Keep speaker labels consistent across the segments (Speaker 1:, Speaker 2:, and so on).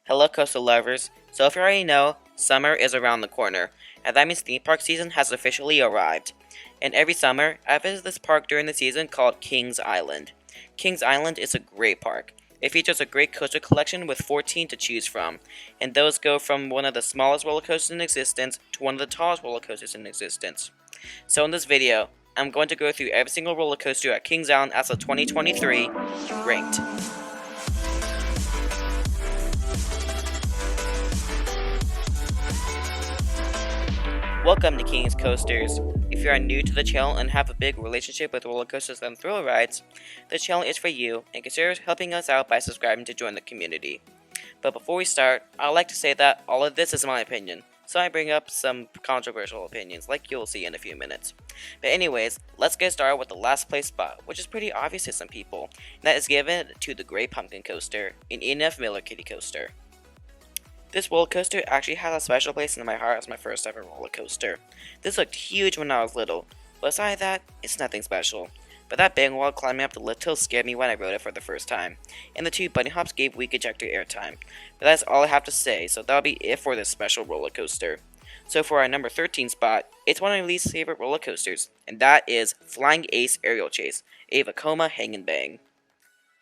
Speaker 1: Hello coaster lovers, so if you already know, summer is around the corner, and that means theme park season has officially arrived. And every summer, I visit this park during the season called Kings Island. Kings Island is a great park. It features a great coaster collection with 14 to choose from, and those go from one of the smallest roller coasters in existence to one of the tallest roller coasters in existence. So in this video, I'm going to go through every single roller coaster at Kings Island as of 2023, ranked. Welcome to King's Coasters. If you are new to the channel and have a big relationship with roller coasters and thrill rides, the channel is for you and consider helping us out by subscribing to join the community. But before we start, I'd like to say that all of this is my opinion, so I bring up some controversial opinions like you'll see in a few minutes. But anyways, let's get started with the last place spot, which is pretty obvious to some people, and that is given to the Great Pumpkin Coaster, an E&F Miller Kiddie Coaster. This roller coaster actually has a special place in my heart as my first ever roller coaster. This looked huge when I was little, but aside that, it's nothing special. But that bang wall climbing up the lift hill scared me when I rode it for the first time, and the two bunny hops gave weak ejector airtime. But that's all I have to say, so that'll be it for this special roller coaster. So for our number 13 spot, it's one of my least favorite roller coasters, and that is Flying Ace Aerial Chase, a Vekoma Hang and Bang.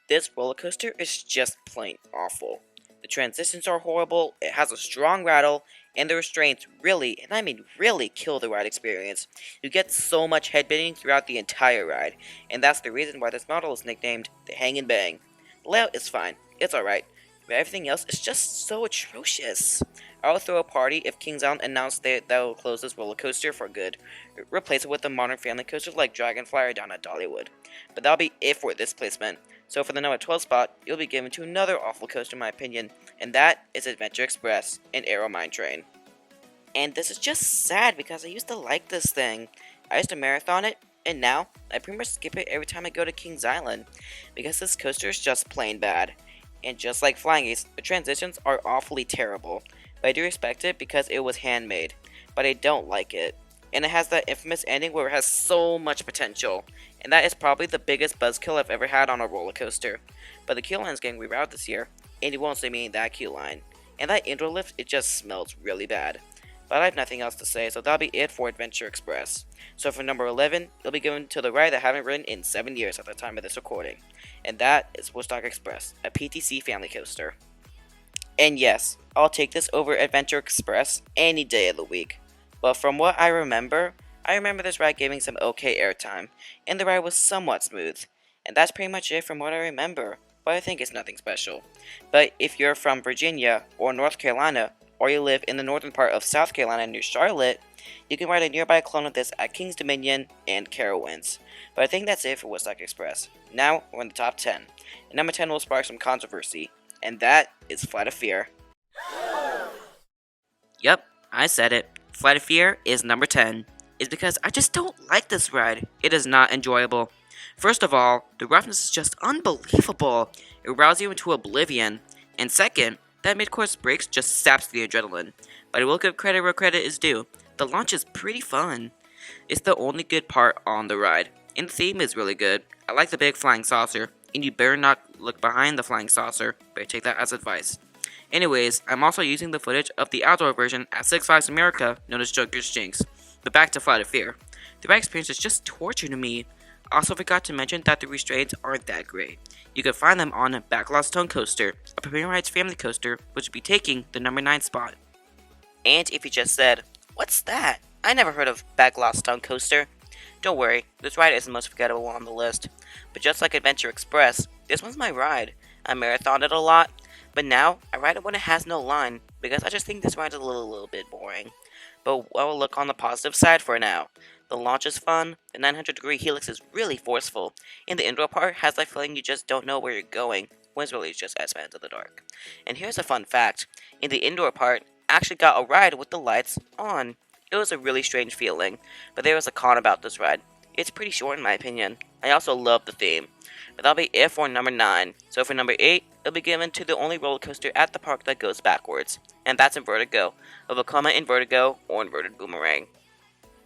Speaker 1: This roller coaster is just plain awful. The transitions are horrible, it has a strong rattle, and the restraints really, and I mean really, kill the ride experience. You get so much headbanging throughout the entire ride, and that's the reason why this model is nicknamed the Hang and Bang. The layout is fine, it's alright, but everything else is just so atrocious. I will throw a party if Kings Island announced they will close this roller coaster for good. Replace it with a modern family coaster like Dragonfly down at Dollywood. But that'll be it for this placement. So for the number 12 spot, you'll be given to another awful coaster in my opinion, and that is Adventure Express, an Aero Mine Train. And this is just sad because I used to like this thing. I used to marathon it, and now I pretty much skip it every time I go to Kings Island, because this coaster is just plain bad. And just like Flying Ace, the transitions are awfully terrible. But I do respect it because it was handmade, but I don't like it. And it has that infamous ending where it has so much potential, and that is probably the biggest buzzkill I've ever had on a roller coaster. But the queue line is getting rerouted this year, and you won't see me in that queue line. And that indoor lift, it just smells really bad. But I have nothing else to say, so that'll be it for Adventure Express. So for number 11, it'll be given to the ride that I haven't ridden in 7 years at the time of this recording, and that is Woodstock Express, a PTC family coaster. And yes, I'll take this over Adventure Express any day of the week. But from what I remember this ride giving some okay airtime, and the ride was somewhat smooth. And that's pretty much it from what I remember, but I think it's nothing special. But if you're from Virginia or North Carolina, or you live in the northern part of South Carolina near Charlotte, you can ride a nearby clone of this at King's Dominion and Carowinds. But I think that's it for Woodstock Express. Now we're in the top 10, and number 10 will spark some controversy, and that is Flight of Fear. Yep, I said it. Flight of Fear is number 10. It's because I just don't like this ride. It is not enjoyable. First of all, the roughness is just unbelievable. It rouses you into oblivion. And second, that mid-course brakes just saps the adrenaline. But I will give credit where credit is due. The launch is pretty fun. It's the only good part on the ride. And the theme is really good. I like the big flying saucer. And you better not look behind the flying saucer. Better take that as advice. Anyways, I'm also using the footage of the outdoor version at Six Flags America, known as Joker's Jinx. But back to Flight of Fear. The ride experience is just torture to me. Also forgot to mention that the restraints aren't that great. You can find them on Backlot's Tone Coaster, a Premium Rides family coaster, which will be taking the number 9 spot. And if you just said, what's that? I never heard of Backlot's Tone Coaster. Don't worry, this ride is the most forgettable on the list. But just like Adventure Express, this one's my ride. I marathoned it a lot. But now, I ride it when it has no line, because I just think this ride is a little bit boring. But we'll look on the positive side for now. The launch is fun, the 900-degree helix is really forceful, and the indoor part has that feeling you just don't know where you're going, when it's really just as into the dark. And here's a fun fact, in the indoor part, I actually got a ride with the lights on. It was a really strange feeling, but there was a con about this ride. It's pretty short in my opinion. I also love the theme. But that'll be it for number 9. So for number 8, it'll be given to the only roller coaster at the park that goes backwards. And that's Invertigo, a Vekoma Invertigo or Inverted Boomerang.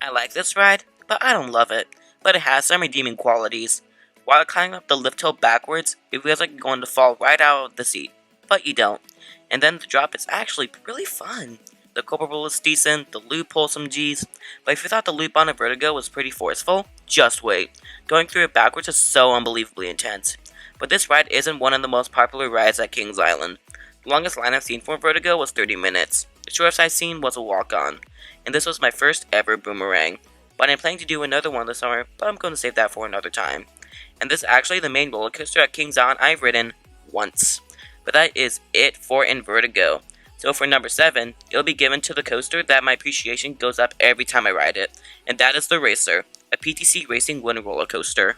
Speaker 1: I like this ride, but I don't love it. But it has some redeeming qualities. While climbing up the lift hill backwards, it feels like you're going to fall right out of the seat. But you don't. And then the drop is actually really fun. The Cobra Roll is decent, the loop pulls some G's, but if you thought the loop on a Vertigo was pretty forceful, just wait. Going through it backwards is so unbelievably intense. But this ride isn't one of the most popular rides at Kings Island. The longest line I've seen for Vertigo was 30 minutes. The shortest I've seen was a walk-on. And this was my first ever boomerang. But I'm planning to do another one this summer, but I'm going to save that for another time. And this is actually the main roller coaster at Kings Island I've ridden once. But that is it for Vertigo. So for number 7, it'll be given to the coaster that my appreciation goes up every time I ride it, and that is the Racer, a PTC racing wooden roller coaster.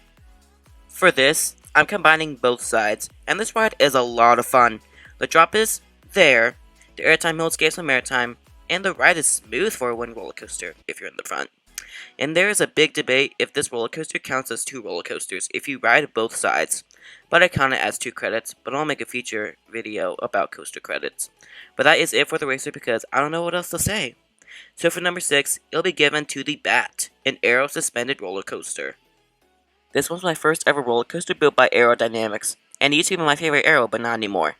Speaker 1: For this, I'm combining both sides, and this ride is a lot of fun. The drop is there, the airtime hills gave some airtime, and the ride is smooth for a wooden roller coaster if you're in the front. And there is a big debate if this roller coaster counts as 2 roller coasters if you ride both sides. But I count it as 2 credits, but I'll make a feature video about coaster credits. But that is it for the Racer because I don't know what else to say. So for number 6, it'll be given to the Bat, an aero suspended roller coaster. This was my first ever roller coaster built by Aerodynamics, and it used to be my favorite aero, but not anymore.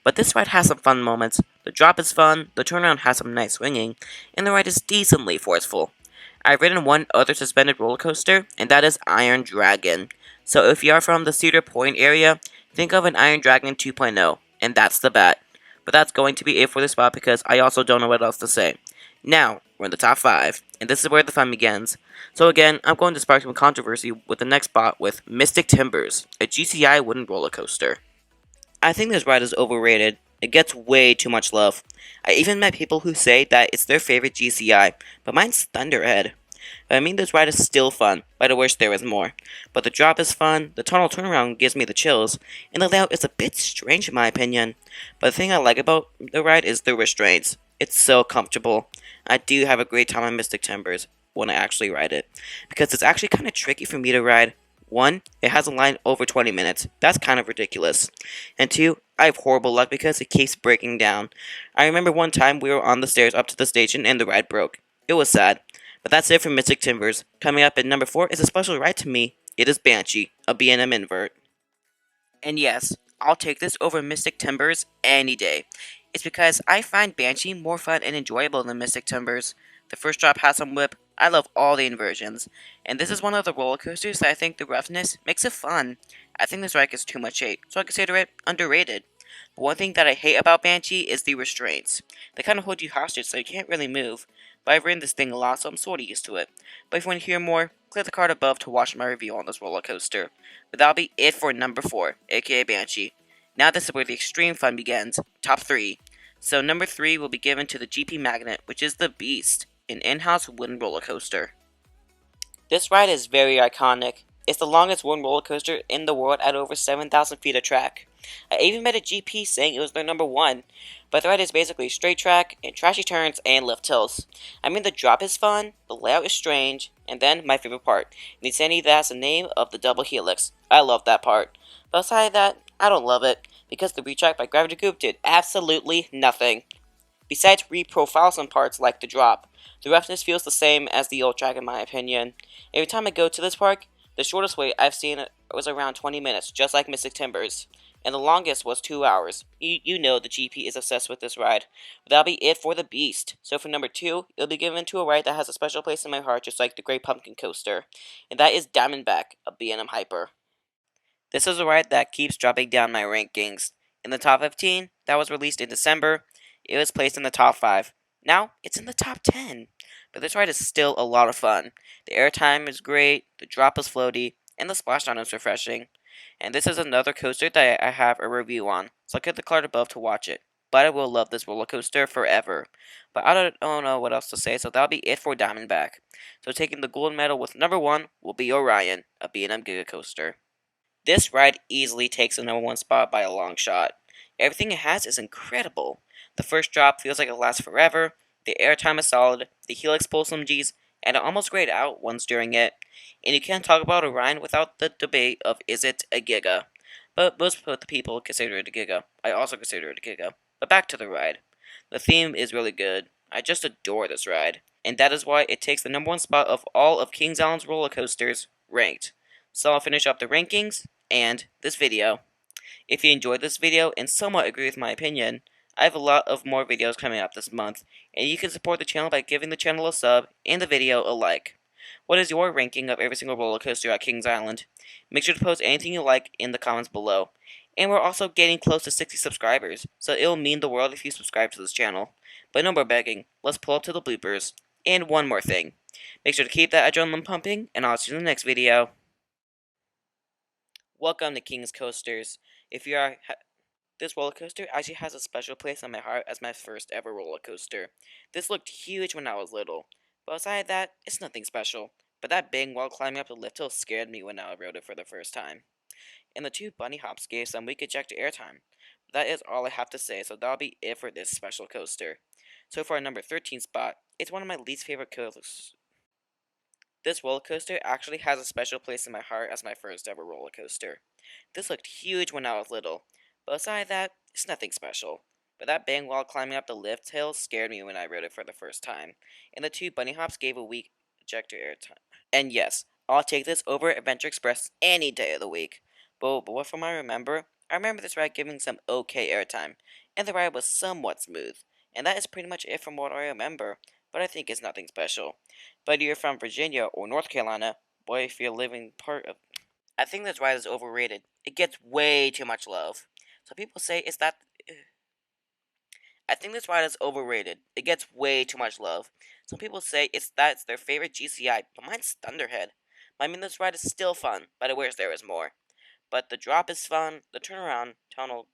Speaker 1: But this ride has some fun moments. The drop is fun, the turnaround has some nice swinging, and the ride is decently forceful. I've ridden one other suspended roller coaster, and that is Iron Dragon. So if you are from the Cedar Point area, think of an Iron Dragon 2.0, and that's the Bat. But that's going to be it for this spot because I also don't know what else to say. Now, we're in the top 5, and this is where the fun begins. So again, I'm going to spark some controversy with the next spot with Mystic Timbers, a GCI wooden roller coaster. I think this ride is overrated. It gets way too much love. I even met people who say that it's their favorite GCI, but mine's Thunderhead. I mean, this ride is still fun, but I wish there was more. But the drop is fun, the tunnel turnaround gives me the chills, and the layout is a bit strange in my opinion. But the thing I like about the ride is the restraints. It's so comfortable. I do have a great time on Mystic Timbers when I actually ride it, because it's actually kind of tricky for me to ride. 1, it has a line over 20 minutes. That's kind of ridiculous. And 2, I have horrible luck because it keeps breaking down. I remember one time we were on the stairs up to the station and the ride broke. It was sad. But that's it for Mystic Timbers. Coming up at number 4 is a special ride to me. It is Banshee, a B&M invert. And yes, I'll take this over Mystic Timbers any day. It's because I find Banshee more fun and enjoyable than Mystic Timbers. The first drop has some whip. I love all the inversions. And this is one of the roller coasters that I think the roughness makes it fun. I think this ride gets too much hate, so I consider it underrated. But one thing that I hate about Banshee is the restraints. They kind of hold you hostage so you can't really move. But I've ridden this thing a lot, so I'm sort of used to it. But if you want to hear more, click the card above to watch my review on this roller coaster. But that'll be it for number 4, aka Banshee. Now this is where the extreme fun begins, top 3. So number 3 will be given to the GP Magnet, which is the Beast, an in-house wooden roller coaster. This ride is very iconic. It's the longest wooden roller coaster in the world at over 7,000 feet of track. I even met a GP saying it was their number 1, but the ride is basically straight track and trashy turns and lift hills. I mean, the drop is fun, the layout is strange, and then my favorite part, the insanity that has the name of the double helix. I love that part. But outside of that, I don't love it, because the retrack by Gravity Group did absolutely nothing. Besides reprofile some parts like the drop, the roughness feels the same as the old track in my opinion. Every time I go to this park, the shortest wait I've seen was around 20 minutes, just like Mystic Timbers. And the longest was 2 hours. You know the GP is obsessed with this ride. But that'll be it for the Beast. So for number 2, it'll be given to a ride that has a special place in my heart, just like the Great Pumpkin Coaster. And that is Diamondback, a B&M Hyper. This is a ride that keeps dropping down my rankings. In the top 15, that was released in December, it was placed in the top 5. Now, it's in the top 10. But this ride is still a lot of fun. The airtime is great, the drop is floaty, and the splashdown is refreshing. And this is another coaster that I have a review on, so click the card above to watch it. But I will love this roller coaster forever. But I don't know what else to say, so that'll be it for Diamondback. So taking the gold medal with number 1 will be Orion, a B&M Giga Coaster. This ride easily takes the number 1 spot by a long shot. Everything it has is incredible. The first drop feels like it lasts forever, the airtime is solid, the helix pulls some G's, and it almost grayed out once during it. And you can't talk about Orion without the debate of is it a Giga. But most of the people consider it a Giga. I also consider it a Giga. But back to the ride. The theme is really good. I just adore this ride. And that is why it takes the number 1 spot of all of Kings Island's roller coasters ranked. So I'll finish up the rankings and this video. If you enjoyed this video and somewhat agree with my opinion, I have a lot of more videos coming up this month, and you can support the channel by giving the channel a sub and the video a like. What is your ranking of every single roller coaster at Kings Island? Make sure to post anything you like in the comments below. And we're also getting close to 60 subscribers, so it'll mean the world if you subscribe to this channel. But no more begging, let's pull up to the bloopers. And one more thing, make sure to keep that adrenaline pumping, and I'll see you in the next video. Welcome to King's Coasters. If you are This roller coaster actually has a special place in my heart as my first ever roller coaster. This looked huge when I was little, but aside that, it's nothing special. But that bang while climbing up the lift hill scared me when I rode it for the first time. And the two bunny hops gave some weak ejector airtime. That is all I have to say, so that'll be it for this special coaster. So for our number 13 spot, it's one of my least favorite coasters. This roller coaster actually has a special place in my heart as my first ever roller coaster. This looked huge when I was little, but aside that, it's nothing special. But that bang while climbing up the lift hill scared me when I rode it for the first time, and the two bunny hops gave a weak ejector airtime. And yes, I'll take this over Adventure Express any day of the week. But what from I remember this ride giving some okay airtime, and the ride was somewhat smooth. And that is pretty much it from what I remember, but I think it's nothing special. But you're from Virginia or North Carolina, boy, if you're living part of... I think this ride is overrated. It gets way too much love. So people say it's that... I think this ride is overrated. It gets way too much love. Some people say it's their favorite GCI, but mine's Thunderhead. I mean, this ride is still fun, but I wish there was more. But the drop is fun, the turnaround tunnel